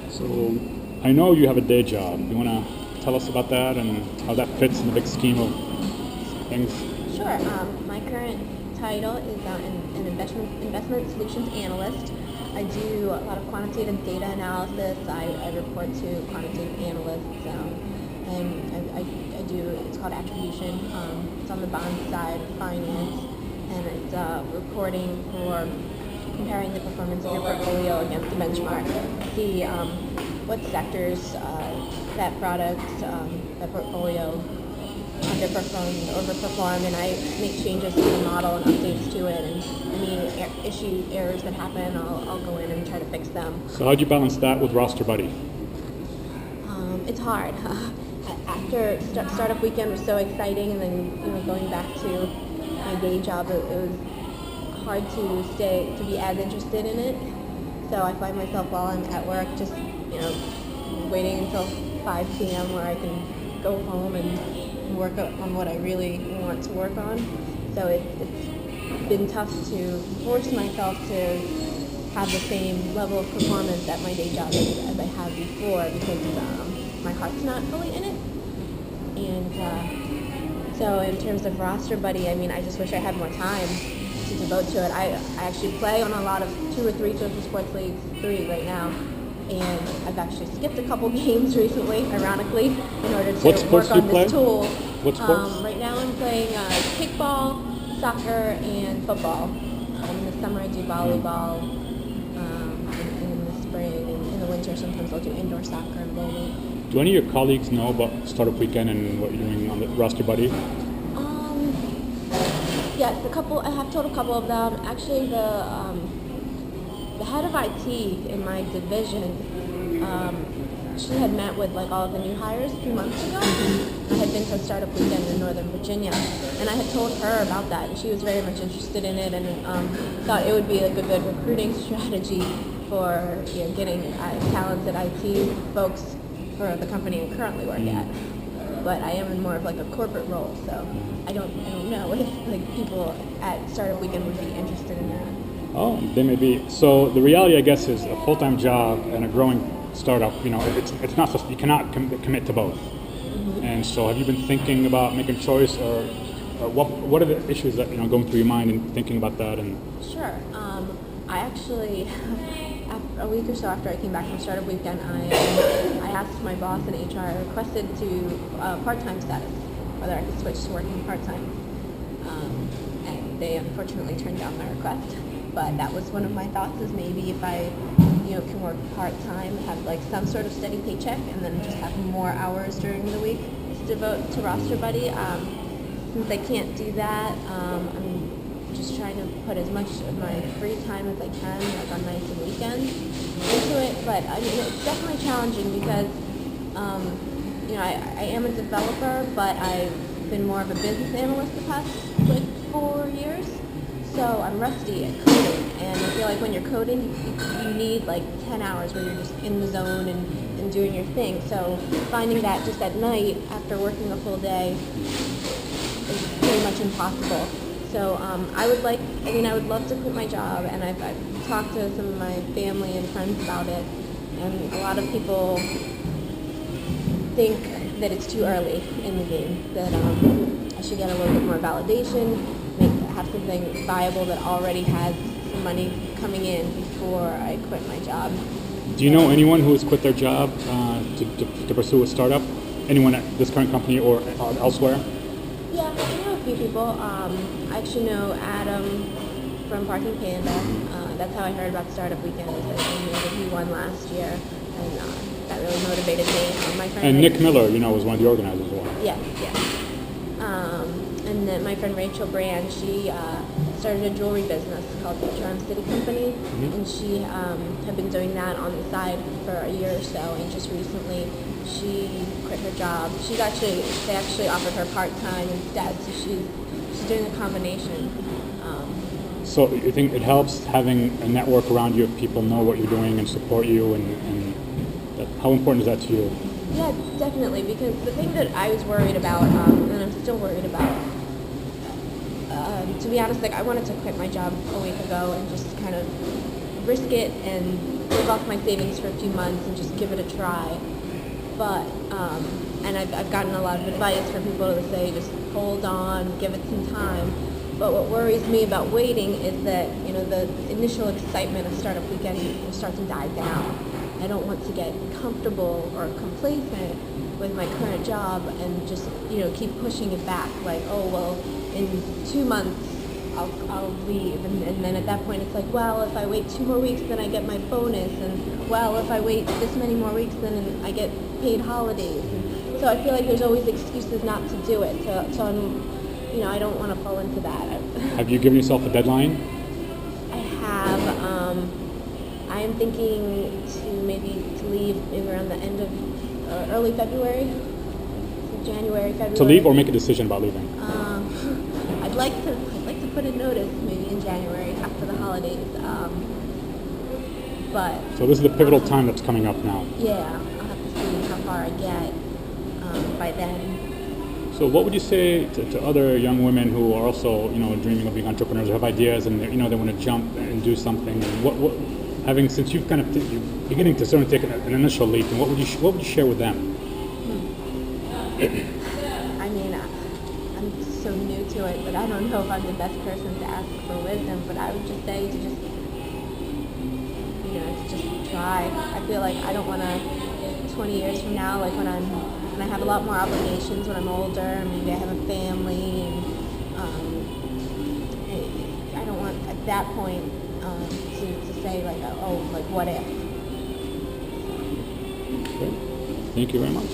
So I know you have a day job. You want to tell us about that and how that fits in the big scheme of things? Sure. My current title is an investment solutions analyst. I do a lot of quantitative data analysis. I report to quantitative analysts, and I do, it's called attribution. It's on the bond side of finance, and it's reporting for comparing the performance of your portfolio against the benchmark. See what sectors that product, that portfolio underperformed, overperformed, and I make changes to the model and updates to it, and any errors that happen, I'll go in and try to fix them. So how'd you balance that with RosterBuddy? It's hard. After startup weekend was so exciting, and then going back to my day job, it was hard to be as interested in it. So I find myself while I'm at work just waiting until 5 p.m. where I can go home and work on what I really want to work on. So it's been tough to force myself to have the same level of performance at my day job as I had before, because my heart's not fully in it. And so in terms of RosterBuddy, I just wish I had more time to devote to it. I actually play on a lot of 2 or 3 social sports leagues, 3 right now, and I've actually skipped a couple games recently, ironically, in order to work on this tool. What sports? Right now I'm playing kickball, soccer, and football. In the summer I do volleyball, in the spring, and in the winter sometimes I'll do indoor soccer and bowling. Do any of your colleagues know about Startup Weekend and what you're doing on the RosterBuddy? Yes, I have told a couple of them. Actually, the head of IT in my division, she had met with all of the new hires a few months ago. I had been to a startup weekend in Northern Virginia, and I had told her about that, and she was very much interested in it, and thought it would be a good recruiting strategy for getting talented IT folks for the company I currently work at. But I am in more of a corporate role, so I don't know if people at Startup Weekend would be interested in that. Oh, they may be. So the reality, I guess, is a full-time job and a growing startup. It's not just, you cannot commit to both. Mm-hmm. And so, have you been thinking about making a choice, or what are the issues that going through your mind and thinking about that? And sure. I actually, a week or so after I came back from Startup Weekend, I asked my boss in HR, I requested to part-time status, whether I could switch to working part-time. And they unfortunately turned down my request. But that was one of my thoughts, is maybe if I can work part-time, have some sort of steady paycheck, and then just have more hours during the week to devote to RosterBuddy. Since I can't do that, I'm just trying to put as much of my free time as I can, on nights and weekends, into it. But it's definitely challenging because I am a developer, but I've been more of a business analyst the past 4 years. So I'm rusty at coding, and I feel like when you're coding, you need 10 hours where you're just in the zone and doing your thing. So finding that just at night after working a full day is pretty much impossible. So I would love to quit my job, and I've talked to some of my family and friends about it, and a lot of people think that it's too early in the game, that I should get a little bit more validation, have something viable that already has some money coming in before I quit my job. do you know anyone who has quit their job to pursue a startup? Anyone at this current company or elsewhere? Yeah, I know a few people. I actually know Adam from Parking Panda. That's how I heard about Startup Weekend. He won last year, and that really motivated me. My friend And Nick Miller, was one of the organizers as well. Yes. And then my friend Rachel Brand, she started a jewelry business called Charm City Company, and she had been doing that on the side for a year or so, and just recently she quit her job. They actually offered her part-time instead, so she's doing a combination. So you think it helps having a network around you, if people know what you're doing and support you, and how important is that to you? Yeah, definitely, because the thing that I was worried about, and I'm still worried about, to be honest, I wanted to quit my job a week ago and just kind of risk it and live off my savings for a few months and just give it a try. But and I've gotten a lot of advice from people to say just hold on, give it some time. But what worries me about waiting is that the initial excitement of startup weekend will start to die down. I don't want to get comfortable or complacent with my current job and just keep pushing it back. Like, oh well, in 2 months I'll leave, and then at that point it's like, well, if I wait 2 more weeks then I get my bonus, and well, if I wait this many more weeks then I get paid holidays. And so I feel like there's always excuses not to do it. So I'm, I don't want to fall into that. Have you given yourself a deadline? I have. I am thinking to leave maybe around the end of early February, so January, February. To leave or make a decision about leaving? I'd like to put a notice maybe in January after the holidays. But so this is the pivotal time that's coming up now. Yeah, I'll have to see how far I get by then. So what would you say to other young women who are also dreaming of being entrepreneurs, or have ideas, and they want to jump and do something? And what since you've kind of you're beginning to sort of take an initial leap, and what would you share with them? I mean, I'm so new to it, but I don't know if I'm the best person to ask for wisdom. But I would just say to just try. I feel like I don't want to 20 years from now, like when I have a lot more obligations when I'm older, and maybe I have a family, and I don't want at that point to say like, oh, like what if? Okay. Thank you very much.